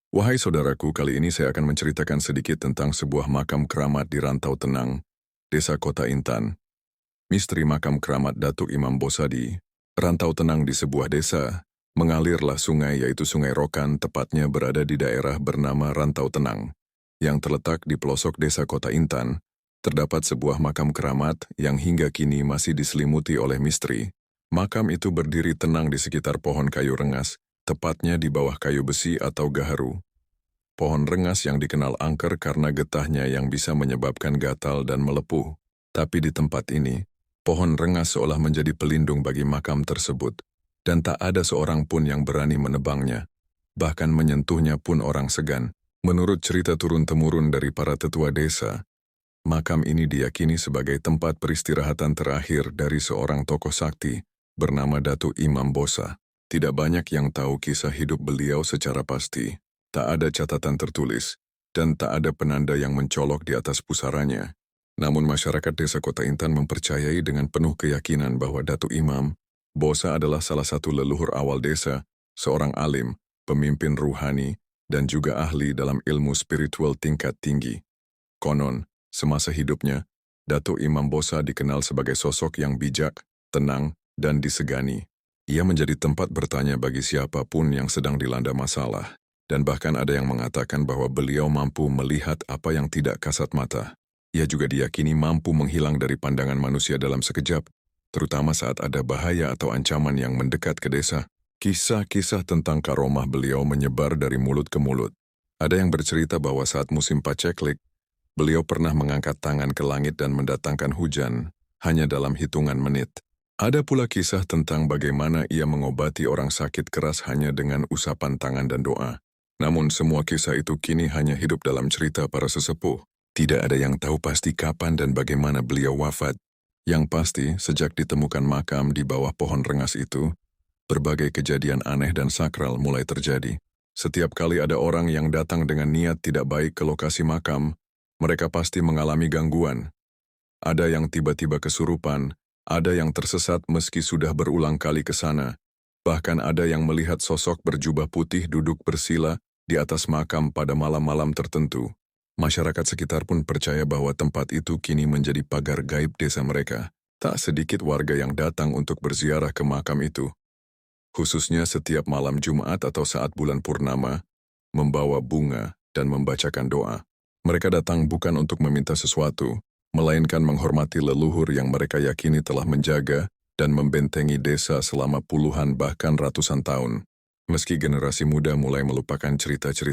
Wahai saudaraku, kali ini saya akan menceritakan sedikit tentang sebuah makam keramat di Rantau Tenang, Desa Kota Intan. Misteri makam keramat Datuk Imam Bosa di Rantau Tenang di sebuah desa. Mengalirlah sungai yaitu Sungai Rokan, tepatnya berada di daerah bernama Rantau Tenang. Yang terletak di pelosok desa Kota Intan, terdapat sebuah makam keramat yang hingga kini masih diselimuti oleh misteri. Makam itu berdiri tenang di sekitar pohon kayu rengas, tepatnya di bawah kayu besi atau gaharu. Pohon rengas yang dikenal angker karena getahnya yang bisa menyebabkan gatal dan melepuh. Tapi di tempat ini, pohon rengas seolah menjadi pelindung bagi makam tersebut, dan tak ada seorang pun yang berani menebangnya. Bahkan menyentuhnya pun orang segan. Menurut cerita turun-temurun dari para tetua desa, makam ini diyakini sebagai tempat peristirahatan terakhir dari seorang tokoh sakti bernama Datuk Imam Bosa. Tidak banyak yang tahu kisah hidup beliau secara pasti. Tak ada catatan tertulis, dan tak ada penanda yang mencolok di atas pusaranya. Namun masyarakat desa Kota Intan mempercayai dengan penuh keyakinan bahwa Datuk Imam Bosa adalah salah satu leluhur awal desa, seorang alim, pemimpin ruhani, dan juga ahli dalam ilmu spiritual tingkat tinggi. Konon, semasa hidupnya, Datuk Imam Bosa dikenal sebagai sosok yang bijak, tenang, dan disegani. Ia menjadi tempat bertanya bagi siapapun yang sedang dilanda masalah. Dan bahkan ada yang mengatakan bahwa beliau mampu melihat apa yang tidak kasat mata. Ia juga diyakini mampu menghilang dari pandangan manusia dalam sekejap, terutama saat ada bahaya atau ancaman yang mendekat ke desa. Kisah-kisah tentang karomah beliau menyebar dari mulut ke mulut. Ada yang bercerita bahwa saat musim paceklik, beliau pernah mengangkat tangan ke langit dan mendatangkan hujan, hanya dalam hitungan menit. Ada pula kisah tentang bagaimana ia mengobati orang sakit keras hanya dengan usapan tangan dan doa. Namun semua kisah itu kini hanya hidup dalam cerita para sesepuh. Tidak ada yang tahu pasti kapan dan bagaimana beliau wafat. Yang pasti, sejak ditemukan makam di bawah pohon rengas itu, berbagai kejadian aneh dan sakral mulai terjadi. Setiap kali ada orang yang datang dengan niat tidak baik ke lokasi makam, mereka pasti mengalami gangguan. Ada yang tiba-tiba kesurupan, ada yang tersesat meski sudah berulang kali ke sana. Bahkan ada yang melihat sosok berjubah putih duduk bersila di atas makam pada malam-malam tertentu. Masyarakat sekitar pun percaya bahwa tempat itu kini menjadi pagar gaib desa mereka. Tak sedikit warga yang datang untuk berziarah ke makam itu, khususnya setiap malam Jumat atau saat bulan purnama, membawa bunga dan membacakan doa. Mereka datang bukan untuk meminta sesuatu, melainkan menghormati leluhur yang mereka yakini telah menjaga dan membentengi desa selama puluhan bahkan ratusan tahun. Meski generasi muda mulai melupakan cerita-cerita